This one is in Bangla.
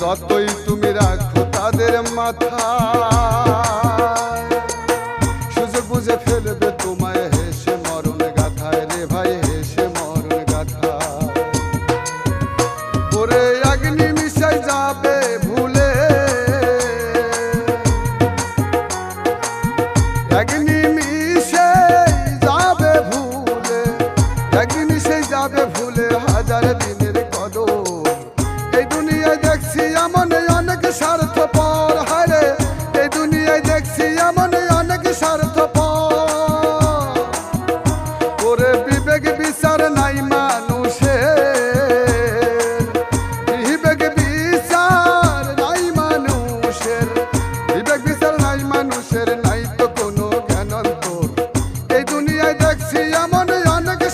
যতই তুমি রাখো তাদের মাথায়, সুযোগ বুঝে ফেলবে তোমায় হেসে মরণ গাথায় রে ভাই, হেসে মরণ গাথায়। ওরে এক নিমিষে যাবে ভুলে, এক নিমিষে যাবে ভুলে, এক নিমিষে যাবে